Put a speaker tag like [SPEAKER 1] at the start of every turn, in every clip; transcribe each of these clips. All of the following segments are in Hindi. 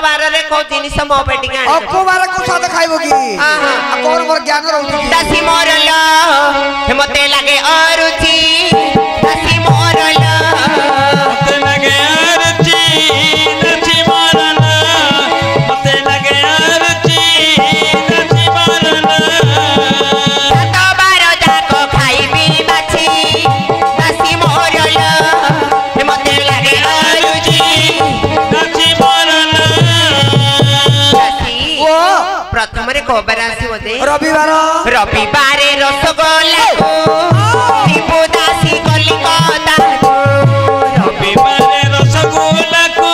[SPEAKER 1] बार रे को जिनिस मो पेटी गाणी
[SPEAKER 2] अको बार को साथ खाइबो की हां कोन मोर ज्ञान रहउची
[SPEAKER 1] दासी मोरल मते लागे अरुचि दासी मोरल
[SPEAKER 3] मते लागे अरुचि दासी मोरल मते लागे अरुचि दासी मोरल
[SPEAKER 1] सात बार जाको खाइबी बाछी दासी मोरल मते लागे अरुचि
[SPEAKER 3] दासी मोरल
[SPEAKER 1] दासी
[SPEAKER 2] ओ
[SPEAKER 1] प्रथम रे खबर आसी बोते
[SPEAKER 2] रविवार
[SPEAKER 1] रविवारे रसगोल्ला को दीपू दासी कलिकता को
[SPEAKER 3] रविवारे रसगोल्ला को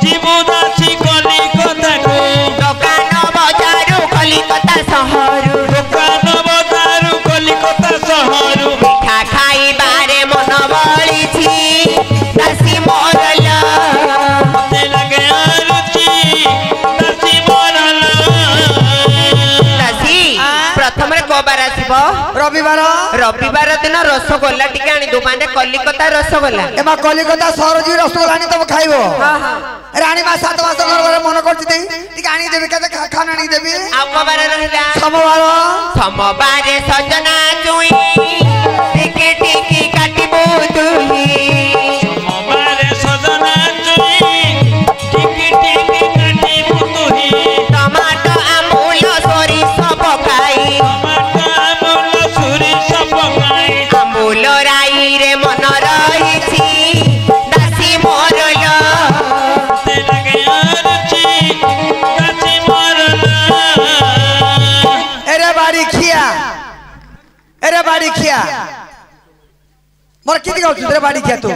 [SPEAKER 3] जीवो दासी कलिकता को
[SPEAKER 1] दुकान बजारू कलिकता सहरु
[SPEAKER 3] दुकान बजारू कलिकता सहरु
[SPEAKER 1] मिठा खाइबारे मन बळिछि दासी मोरल
[SPEAKER 3] मते लागे अरुचि दासी मोरल
[SPEAKER 1] दासी प्रथम रे कोबार आसीबो
[SPEAKER 2] रविवार
[SPEAKER 1] दिन रसगोल्ला टिके आनी दो माने कलिकता रसगोल्ला
[SPEAKER 2] एमा कलिकता सहर जी रसगोल्ला आनी तब खाइबो
[SPEAKER 1] हां हां
[SPEAKER 2] रानी मा 7 मास घर मन करछि देई टिके आनी देबे कते खाना आनी देबे
[SPEAKER 1] आ कोबार रहिला
[SPEAKER 2] सोमवार
[SPEAKER 1] सजना चुई टिके टिके काटिबो तुही
[SPEAKER 3] सोमवारे सजना चुई टिकी टिकी काटी पुतुही
[SPEAKER 1] टमाटो आमूल सोरिष पकाई
[SPEAKER 3] टमाटो आमूल सोरिष पकाई
[SPEAKER 1] आमूल राई रे मन रहिछि दासी मोरल
[SPEAKER 3] मते लागे अरुचि दासी मोरल
[SPEAKER 2] एरे बाड़ी खिया मोर किति गौ रे बाड़ी खिया तू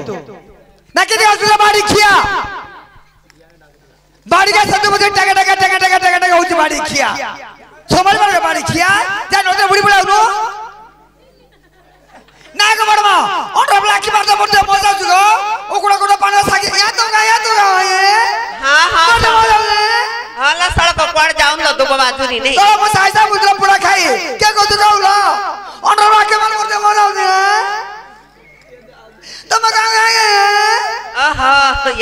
[SPEAKER 2] ना किति गौ रे बाड़ी खिया बाड़ी का सब मुझे टका टका टका टका टका टका होची बाड़ी खिया समझ में बाड़ी खिया जा नोते बुड़ी बुड़ा नो ना को बड़मा ओटो ब्लाकी मारदा पड़ते मजा जुगो ओकुड़ा कोड़ा पाना सागे या तो ये
[SPEAKER 1] हां हां हाला सड़क कोड़ जाऊं न दुब बाजुरी नहीं
[SPEAKER 2] तो मो साइसा मुद्रा पूरा खाई क्या को तू जाऊला ओटो ब्लाकी मार करते मजा आउनी तुम कहां गए
[SPEAKER 1] ओहो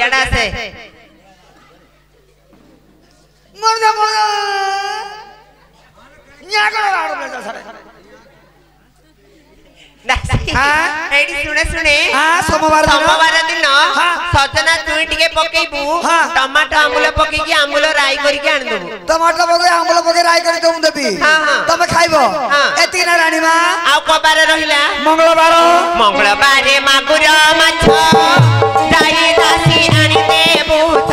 [SPEAKER 1] यड़ा से
[SPEAKER 2] मर जा न्या को आड़ो ले सारे
[SPEAKER 1] दासी
[SPEAKER 2] हाँ?
[SPEAKER 1] एडी सुने
[SPEAKER 2] हां सोमवार
[SPEAKER 1] दिन
[SPEAKER 2] हाँ।
[SPEAKER 1] सजना चुई टिके पकेइबू
[SPEAKER 2] हाँ।
[SPEAKER 1] टमाटो आमूल पकेकी आमूल राई करके आन देबू
[SPEAKER 2] टमाटर पके आंबल पके राई कर दउं देबी
[SPEAKER 1] हाँ, हाँ।
[SPEAKER 2] तमे खाइबो
[SPEAKER 1] हाँ।
[SPEAKER 2] एती ना रानी मा
[SPEAKER 1] आउ कबार रहिला
[SPEAKER 2] मंगलवार
[SPEAKER 1] मागुर माछ जाई दासी आनी देबू त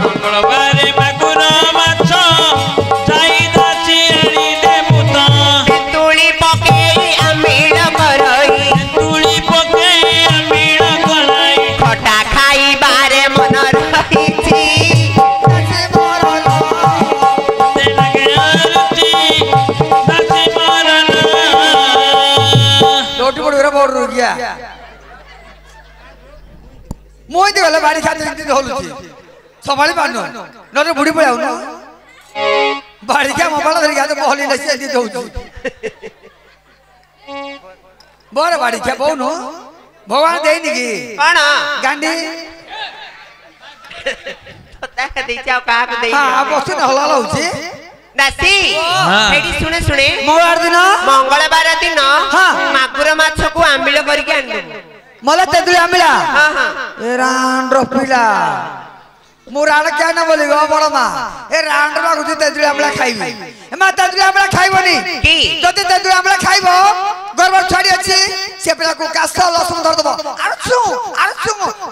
[SPEAKER 3] मंगलवारे मागुर माछ जाई दासी आनी देबू त
[SPEAKER 1] तुली पकेई आमिल करई
[SPEAKER 3] तुली पकेई आमिल करई
[SPEAKER 1] खटा खाइबारे मन रहिछि
[SPEAKER 2] से मोरल
[SPEAKER 3] मते लागे अरुचि दासी मोरल
[SPEAKER 2] रोटी बड़ रे बड़ रुगिया मोई दे गले बाड़ी खाते दिन होलुची संभाली पानो नरे बुढ़ी पळाउ न बाड़ी क्या मोबाइल धरि खाते बहली लसी दी दउछु बोरे बाड़ी क्या बहुनु भगवान देनी की
[SPEAKER 1] कोन
[SPEAKER 2] गांडी
[SPEAKER 1] तोता देई जाओ का को देई
[SPEAKER 2] हां अब वस्तु न हलाल होची
[SPEAKER 1] दासी
[SPEAKER 3] हाँ।
[SPEAKER 1] एडी सुने
[SPEAKER 2] मंगलवार दिन हाँ।
[SPEAKER 1] मागुर माछ को आमिल करके आन देबू
[SPEAKER 2] मला तेदुली आमिला
[SPEAKER 1] हां हां
[SPEAKER 2] ए रांड रपिला मु राण क्या न बोली गो बड़ मा ए रांड मा गुती तेदुली आमिला खाइबी ए मा तेदुली आमिला खाइबोनी
[SPEAKER 1] की
[SPEAKER 2] जति तेदुली आमिला खाइबो गर्भ छाड़ी अछि से पिला को कास लसुन धर दबो आरछु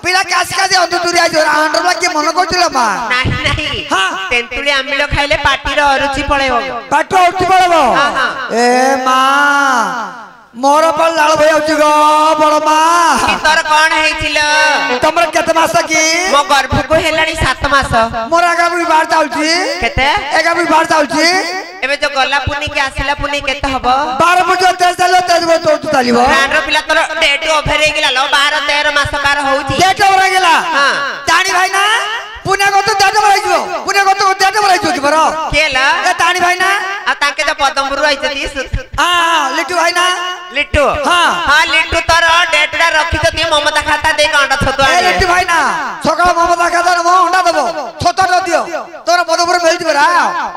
[SPEAKER 2] पिला कास का दे अंत दूरी आजो रांड मा के मन करथिल मा
[SPEAKER 1] नहीं
[SPEAKER 2] हाँ।
[SPEAKER 1] तेंतुली आमिल खाइले पाटीर अरुचि पळेबो
[SPEAKER 2] पाटो उठी पड़बो
[SPEAKER 1] हाँ, हाँ।
[SPEAKER 2] ए मा मोर पर लाल भई आउची गो बड़ मा
[SPEAKER 1] की तोर कोन हेइथिल
[SPEAKER 2] तमर केते मास की
[SPEAKER 1] मो गर्भ को हेलानी 7 मास
[SPEAKER 2] मोर आगा भी बाहर जाउची
[SPEAKER 1] केते
[SPEAKER 2] एगा भी बाहर जाउची
[SPEAKER 1] एबे जो गला पुनी के आसिला पुनी केते हबो
[SPEAKER 2] 12 बजे तेज चलो तेज बजे तो चलिबो
[SPEAKER 1] रानर पिला तोर डेट ओभर हे गेला लो 12 13 मास कार होउची
[SPEAKER 2] डेट ओवर गेला
[SPEAKER 1] हां
[SPEAKER 2] ताणी भाई ना पुणे को तो डेट ओवर आइजो पुणे को तो डेट ओवर आइजो की बरो
[SPEAKER 1] केला
[SPEAKER 2] ए ताणी भाई ना
[SPEAKER 1] आ ताके तो पदमपुर आइछती
[SPEAKER 2] हां लिट्टू भाई ना
[SPEAKER 1] लिट्टू
[SPEAKER 2] हाँ।
[SPEAKER 1] हां लिट्टू तोर डेटडा रखितो ती ममता खाता दे कांडा छतो
[SPEAKER 2] ए लिट्टू भाई ना सकाळ ममता खाता मो अंडा दबो छोटा बेलती बरा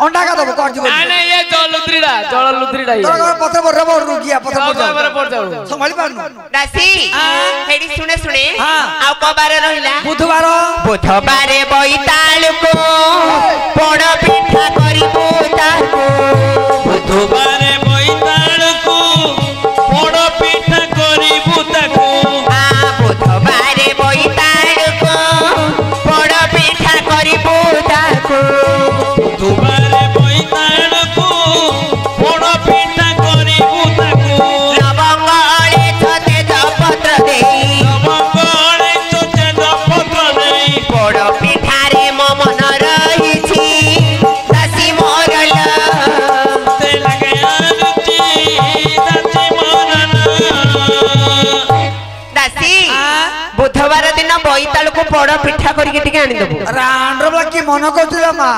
[SPEAKER 2] अंडा का दबो कर जीव
[SPEAKER 3] आने ये जल लुद्रीडा ये
[SPEAKER 2] तोर पत्थर पर रबो रुकिया पत्थर
[SPEAKER 3] पड़ जाऊ
[SPEAKER 2] संभाली पारनु
[SPEAKER 1] दासी हेडी सुने
[SPEAKER 2] हाँ।
[SPEAKER 1] आउ कबारे रहिला
[SPEAKER 2] बुधवार
[SPEAKER 1] बुधबारे बोईतालुको पोड़ पिठा करिबो ताको
[SPEAKER 3] बुधबारे बोईतालुको पोड़ पिठा करिबो ताको
[SPEAKER 1] बुधबारे बोईतालुको पोड़ पिठा करिबो ताको
[SPEAKER 3] बुधबारे बोईतालुको पोड़ पिठा करिबो ताको
[SPEAKER 1] लवंगले छते जपत्र देई
[SPEAKER 3] लवंगले छते जपत्र देई
[SPEAKER 1] पोड़ पिठारे मो मन रहिछि दासी मोरल
[SPEAKER 3] ते लगे रुचि दासी मोरन
[SPEAKER 1] दासी बुधवार दिन बोईतालुको पोड़ पिठा करिके टिके आनी देबो
[SPEAKER 2] रांड्र बला की मन करथिला मा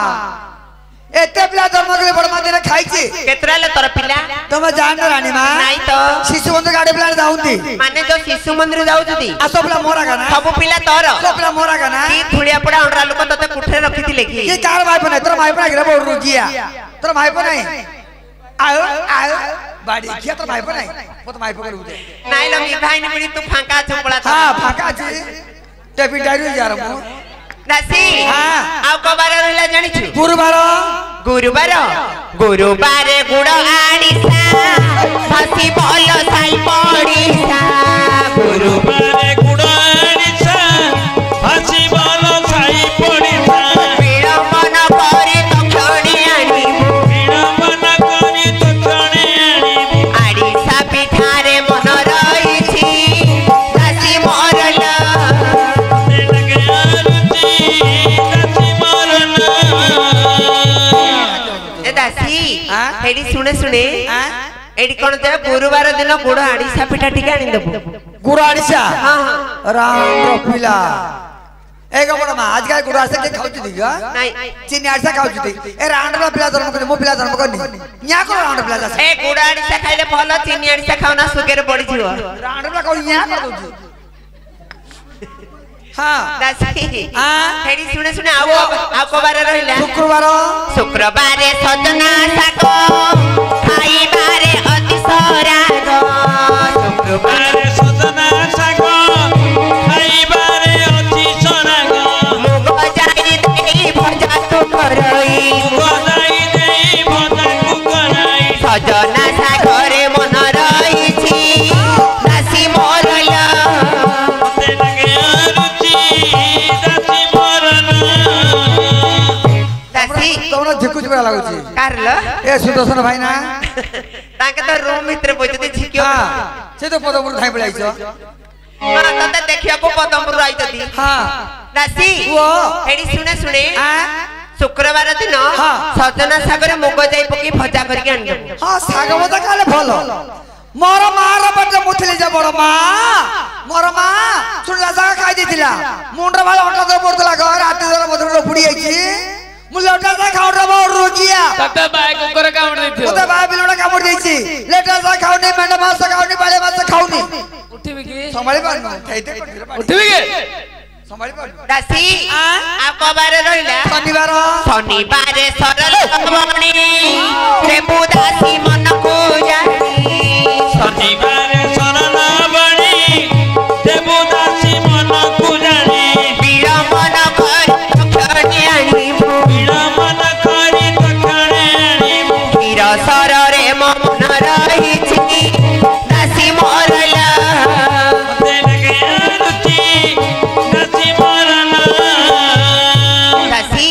[SPEAKER 2] एते पिला जन्म के बड़ मादे खाइछि
[SPEAKER 1] केतरा ले तोर पिला
[SPEAKER 2] तुम जान रानी मा
[SPEAKER 1] नाही तो
[SPEAKER 2] शिशु मंदिर गाड़ी पिला जाउंती
[SPEAKER 1] माने जो शिशु मंदिर जाउछती
[SPEAKER 2] आ सब पिला मोरा गाना
[SPEAKER 1] सब पिला तोर
[SPEAKER 2] सब पिला मोरा गाना
[SPEAKER 1] की थुड़िया पड़ा अंडरा लोक तते कुठरे रखिथिले की
[SPEAKER 2] ये कार भाई बने तोर भाई बना गिरा बोल रुकिया तोर भाई बने आयो बाड़ी किया तोर भाई बने वो तो भाई पकड़ उठे
[SPEAKER 1] नाही लो मी भाई ने तू फांका चुपड़ा था
[SPEAKER 2] हां फाका छी टेपी डायरी जा रहा हूं
[SPEAKER 1] दासी
[SPEAKER 2] हां
[SPEAKER 1] आउ कबार रहला जानि छु
[SPEAKER 2] गुरुवार
[SPEAKER 1] गुरुवार गुड़ आड़ीसा हसी बोल साई पड़ीसा
[SPEAKER 3] गुरुबारे गुड़ाड़ीसा फांसी बोलो साई पड़ीसा
[SPEAKER 1] विड़म्बन करे तक्षणे आनिबु
[SPEAKER 3] विड़म्बन करी तक्षणे आनिबु
[SPEAKER 1] आड़ीसा पिठारे मन रहिछि दासी मोरल
[SPEAKER 3] ते लगे रुचि दासी मोरन
[SPEAKER 1] ए दासी
[SPEAKER 2] हाँ?
[SPEAKER 1] हेडी सुने
[SPEAKER 2] हां
[SPEAKER 1] एडी कोन ते गुरुवार दिन गुड़ आड़ीसा पिठा टिके आनी देबो
[SPEAKER 2] गुराड़ीसा
[SPEAKER 1] हां हां
[SPEAKER 2] राम पिला एक बड़ा मा आज का गुराड़ीसा के खाउची दिगा
[SPEAKER 1] नाही
[SPEAKER 2] चीनी आड़ीसा खाउची दी ए रांड्र पिला जन्म कर मो पिला जन्म करनी न्या को रांड्र पिला जा
[SPEAKER 1] ए गुड़ आड़ीसा खाइले भलो चीनी आड़ीसा खाउना सुगर पड़ी जिवो
[SPEAKER 2] रांड्र को न्या कर दोजी हां
[SPEAKER 1] दासी
[SPEAKER 2] हाँ?
[SPEAKER 1] हेडी सुने आउ कबार रहिला
[SPEAKER 2] शुक्रवार
[SPEAKER 1] सजना साग खाइबारे अति सराग
[SPEAKER 3] बारे सजना साग खाइबारे अति सराग
[SPEAKER 1] मुग जाई देई भजा तो करई
[SPEAKER 3] गदाई देई भजा कुकराई
[SPEAKER 1] सजना सागरे मन रहिछि दासी मोरल
[SPEAKER 3] ते लगे रुचि दासी मोरन
[SPEAKER 1] दासी
[SPEAKER 2] तोरा झिकुच बड़ा लागुची
[SPEAKER 1] कारल
[SPEAKER 2] ए सुदर्शन भाई ना
[SPEAKER 1] ताके तो रूम भीतर बइते छिकियो
[SPEAKER 2] हां से तो पदपुर थाई पड़ाइछो
[SPEAKER 1] हां तते देखिया को पदमपुर आइतदी
[SPEAKER 2] हां
[SPEAKER 1] दासी
[SPEAKER 2] वो
[SPEAKER 1] हेडी सुने
[SPEAKER 2] हां
[SPEAKER 1] शुक्रवार दिन
[SPEAKER 2] हाँ।
[SPEAKER 1] सजना सागरे मुग जाई पकी भजा करके आनी देबो
[SPEAKER 2] हां सागवता काले भलो मोर मार बट मुथली जा बड़ मा मोर मा सुनला साग खाई दिथिला मुंडर वाला हटा दो पड़तला घर राती दर बदल पुड़ी आइछि मुलटा सा खाउ रबो रुकिया
[SPEAKER 3] तते बाय कुकर कामड़ देथियो
[SPEAKER 2] ओते बा बिलोड़ा कामड़ देछि लेटा सा खाउ नै मेंढा मांस खाउ नै बाले मांस खाउ नै
[SPEAKER 3] उठिबी की
[SPEAKER 2] संभाली पारनु खाइते पड़िरा पानी
[SPEAKER 3] उठिबी के
[SPEAKER 2] संभाली पारनु
[SPEAKER 1] दासी आ कबारे रहिला
[SPEAKER 2] शनिवार
[SPEAKER 1] सरल कमणी देबु दासी मन को जानी
[SPEAKER 3] शनिवार सरल बणी देबु दासी मन को जानी
[SPEAKER 1] विड़म्बन कर तक्षणे आनिबु
[SPEAKER 3] विड़म्बन करी तक्षणे आनिबु
[SPEAKER 1] हीर सररे मन रहिछि दासी मोरल
[SPEAKER 3] ते लगे रुचि दासी मोरन
[SPEAKER 1] दासी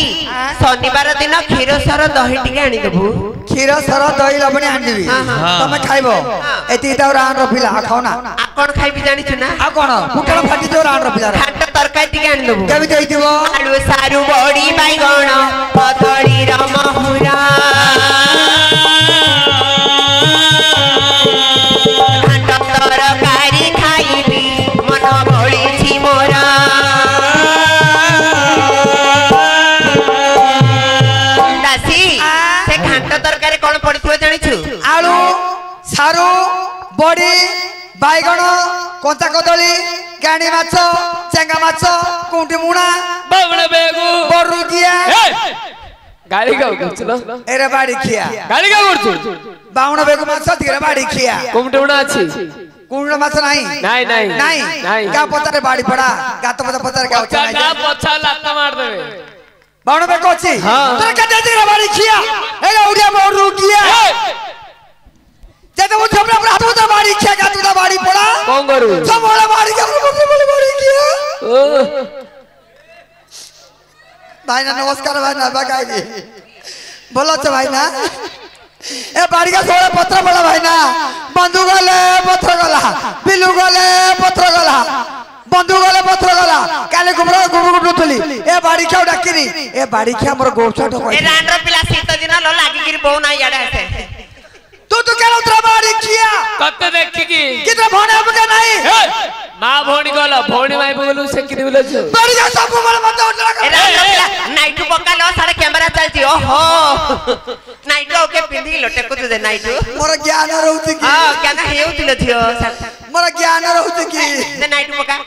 [SPEAKER 1] शनिवार दिन क्षीर सर दही टिके आनी देबु
[SPEAKER 2] क्षीर सर दही लबणी आंडीबी
[SPEAKER 1] हाँ, हाँ।
[SPEAKER 2] तमे खाइबो एती त रान रफिला खाओ ना
[SPEAKER 1] आ कोन खाइबी जानि छु ना
[SPEAKER 2] आ कोन फुटल फाटी जो रान रफिला
[SPEAKER 1] घाट तरकारी टिके आनी देबु
[SPEAKER 2] केबी देइदिबो
[SPEAKER 1] आलू सारू बड़ी बाइगण कदली रमहुरा घाट तरकारी खाइबी मन भोलिछि मोरा दासी से घाट तरकारी कोन पड़िथियो जानि छु
[SPEAKER 2] आलू सारू बड़ी बाइगण कंचा कदली गाणी माछ चेंगा माछ कोंटी मुणा
[SPEAKER 3] बावण बेगु
[SPEAKER 2] बरुकिया
[SPEAKER 4] ଗାଳି ଗାଉ କରୁଛୁ
[SPEAKER 2] ଏରେ ବାଡି ଖିଆ
[SPEAKER 4] ଗାଳି ଗାଉ କରୁଛୁ
[SPEAKER 2] ବାଉଣ ବେଗ ମାଛ ଧିରେ ବାଡି ଖିଆ
[SPEAKER 4] କୁମଟୁଣା ଅଛି
[SPEAKER 2] କୁଣ୍ଡ ମାଛ ନାହିଁ
[SPEAKER 4] ନାଇଁ ନାଇଁ
[SPEAKER 2] ନାଇଁ
[SPEAKER 4] ନାଇଁ
[SPEAKER 2] ଗା ପତାରେ ବାଡି ପଡା ଗାତ ପତାରେ ଗା
[SPEAKER 4] ପଛା ଗା ପଛା ଲାତ ମାର ଦେବେ
[SPEAKER 2] ବାଉଣ ବେଗ ଅଛି
[SPEAKER 4] ହଁ।
[SPEAKER 2] ତୋର କେତେ ଧିରେ ବାଡି ଖିଆ ଏରେ ଉଡିଆ ମୋର ରୁକିଆ যেতে ও ঝমরা পুরা হাত উঠা বাড়ি খেয়ে গাত উঠা বাড়ি পড়া
[SPEAKER 4] কোন করু
[SPEAKER 2] সবলা বাড়ি কে বলে বাড়ি কিয়া
[SPEAKER 4] ও
[SPEAKER 2] ভাই না নমস্কার ভাই না বাগাই দি ভালো আছে ভাই না এ বাড়ি কা সোড়া পত্র বলা ভাই না বন্ধু গলে পত্র গলা বিলু গলে পত্র গলা বন্ধু গলে পত্র গলা কালে গুমরা গুমরু তুলি এ বাড়ি খাও ডাকিনি এ বাড়ি খে আমার গোছাটো কই
[SPEAKER 1] এ রান্ডর পিলা শীত দিন ল লাগি গিরি বউ না ইয়াডে আছে
[SPEAKER 2] तू क्या उतरा बाड़ी किया
[SPEAKER 4] कत्ते देखी की
[SPEAKER 2] कितना भोने अब का नहीं
[SPEAKER 4] मां भौणी गला भौणी माई बोलू से किनी बोले छ
[SPEAKER 2] बाड़ी का सब बड़ा मत उतरा
[SPEAKER 1] ए रांडर पिला नाइट पक्का लो सारे कैमरा चलती ओहो नाइट ओके पिंदी लोटे को तुझे नाइट
[SPEAKER 2] मोर ज्ञान रहउती की
[SPEAKER 1] हां क्या ना हेउ तिलो थियो
[SPEAKER 2] मोर ज्ञान रहउती की
[SPEAKER 1] ते नाइट पक्का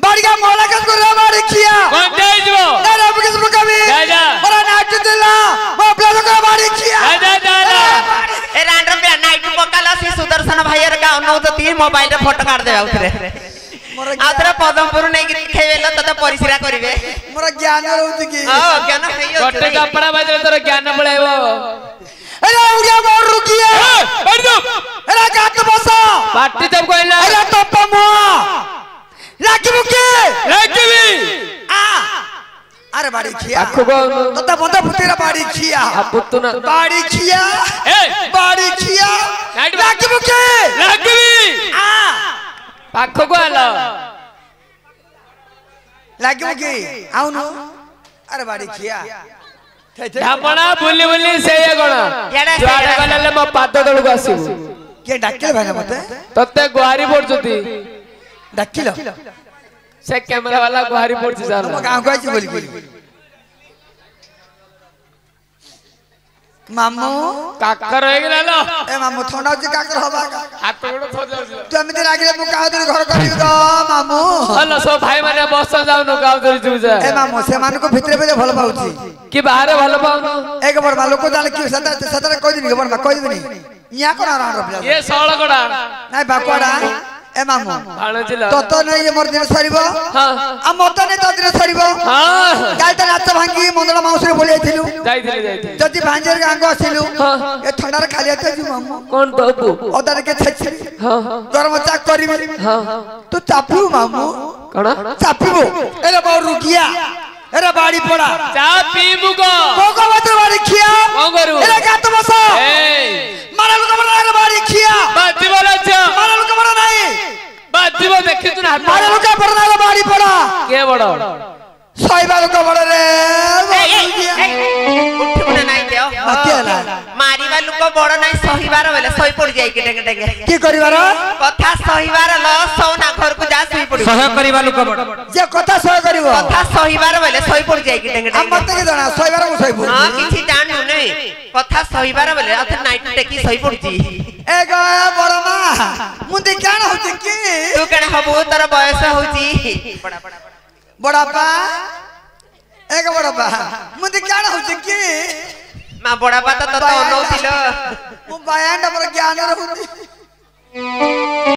[SPEAKER 2] बाड़ी का मोला का को बाड़ी किया
[SPEAKER 4] कोन जाई जबो
[SPEAKER 2] अरे अब किस कभी
[SPEAKER 4] जा
[SPEAKER 2] मोर नाच दिला मो प्लान को बाड़ी किया
[SPEAKER 4] जा
[SPEAKER 1] ए रांडर पिला नाइट पक्का लो से सुदर्शन भाईर का नौ तो 3 मोबाइल रे फोटो काट दे आउतरे
[SPEAKER 2] मोर
[SPEAKER 1] आउतरे पदमपुर नै कि खेवेलो त परिसरा करिवे
[SPEAKER 2] मोर ज्ञान रहउती की
[SPEAKER 1] हां क्या ना हेउ
[SPEAKER 4] गोटे कपड़ा बदले तोर ज्ञान पळाइबो
[SPEAKER 2] अरे उड़िया मोर रुकिया
[SPEAKER 4] बैठ दो
[SPEAKER 2] अरे गात बसा
[SPEAKER 4] पार्टी तब कोइला
[SPEAKER 2] अरे टप्पा मो लाकी मुके
[SPEAKER 4] लाकीबी
[SPEAKER 2] आ अरे बाड़ी खिया
[SPEAKER 4] आखो को
[SPEAKER 2] तता बंदा पुतेरा बाड़ी खिया
[SPEAKER 4] पुत्तु ना
[SPEAKER 2] बाड़ी खिया
[SPEAKER 4] ए
[SPEAKER 2] बाड़ी खिया
[SPEAKER 4] नाइट
[SPEAKER 2] लाकी मुके
[SPEAKER 4] लाकीबी
[SPEAKER 2] आ
[SPEAKER 4] पाखो को आलो
[SPEAKER 2] लाकी मुके आउनु अरे बाड़ी खिया
[SPEAKER 4] ढापणा बुली बुली सेय गण
[SPEAKER 1] याडा
[SPEAKER 4] जुआडे गले मो पाद तळु आसीबु
[SPEAKER 2] के डाकिल भाई मते
[SPEAKER 4] तते गुहारी पड़छती
[SPEAKER 2] डाकिल
[SPEAKER 4] से कैमरा वाला गुहारी पड़छ
[SPEAKER 2] हम
[SPEAKER 4] जाला
[SPEAKER 2] गांव को आइछि बोली मामू
[SPEAKER 4] काकर होई गेलो
[SPEAKER 2] ए मामू थंडा जे काकर हबा
[SPEAKER 4] हाथ गोड़ थो जाउछ
[SPEAKER 2] तू एमिति लागिले मु काउ दिन घर करिउ तो मामू
[SPEAKER 4] हलो सब भाई माने बस जाउ न गाव धरि जुजा
[SPEAKER 2] ए मामू से मान को भितरे भितरे भल पाउछि
[SPEAKER 4] कि बाहर भल पाउनो
[SPEAKER 2] एक बार मा लोक जाने कि सतर सतर कोइ दिन के बार मा कोइ दिन इया कोन राण रबिला
[SPEAKER 4] ये सळगडा
[SPEAKER 2] नाइ बाकोडा ए मामू
[SPEAKER 4] भाणजिला
[SPEAKER 2] तो नहीं ये मोर दिन सरीबो
[SPEAKER 4] हां
[SPEAKER 2] आ मत नहीं तो दिन सरीबो
[SPEAKER 4] हां
[SPEAKER 2] काल त नाच भांगी मंदला माउसरे बोली आइथिलु
[SPEAKER 4] जाइथिले
[SPEAKER 2] जति भांजेर गांग आसिलु
[SPEAKER 4] हां
[SPEAKER 2] ए ठंडार खाली आते जी मामू
[SPEAKER 4] कोन बाबू
[SPEAKER 2] ओदर के छछि
[SPEAKER 4] हां
[SPEAKER 2] गरम चाक करिबे
[SPEAKER 4] हां
[SPEAKER 2] तू चापिउ मामू
[SPEAKER 4] कोना
[SPEAKER 2] चापिबो एरे बाउ रुकिया एरे बाड़ी पड़ा
[SPEAKER 4] चा पीबु को
[SPEAKER 2] कोको मत बाड़ी खिया
[SPEAKER 4] कोन करू
[SPEAKER 2] एरे गात बसा
[SPEAKER 4] ए
[SPEAKER 2] मारा लोक बड़ा एरे बाड़ी खिया
[SPEAKER 4] बाजी बोला छ
[SPEAKER 2] मारा लोक बड़ा नहीं
[SPEAKER 4] बाजी बो देखि तू ना
[SPEAKER 2] मारा लोक बड़ा एरे बाड़ी पड़ा
[SPEAKER 4] के बड़ो
[SPEAKER 2] सईबा लोक बड़ा रे
[SPEAKER 1] उठी मुने नाइ देओ
[SPEAKER 2] अकेला
[SPEAKER 1] मारीबा लोक बड़ नाइ सहीबार बेले सही पड़ जाई के डेगे डेगे
[SPEAKER 2] की करिवार
[SPEAKER 1] कथा सहीबार ल सोना घर को जा सही पड़ी
[SPEAKER 3] सह करिबा लोक बड
[SPEAKER 2] जे कथा सह करिवो
[SPEAKER 1] कथा सहीबार बेले सही पड़ जाई के डेगे
[SPEAKER 2] हम
[SPEAKER 1] डेगे
[SPEAKER 2] मत के जाना सईबार को सही बोल
[SPEAKER 1] हां किछि जानू नै कथा सहीबार बेले अथ नाइट टेकी सही पड़जी
[SPEAKER 2] ए ग बड़ मा मुंदी कान होती की
[SPEAKER 1] तू कने हबो तोर बयस होची बड़ा बड़ा
[SPEAKER 2] बड़ापा एक बड़ापा मुंदी कान होती की
[SPEAKER 1] मा बड़ा बात तो तो नौतिलो
[SPEAKER 2] मु बयान हमर ज्ञान रहउती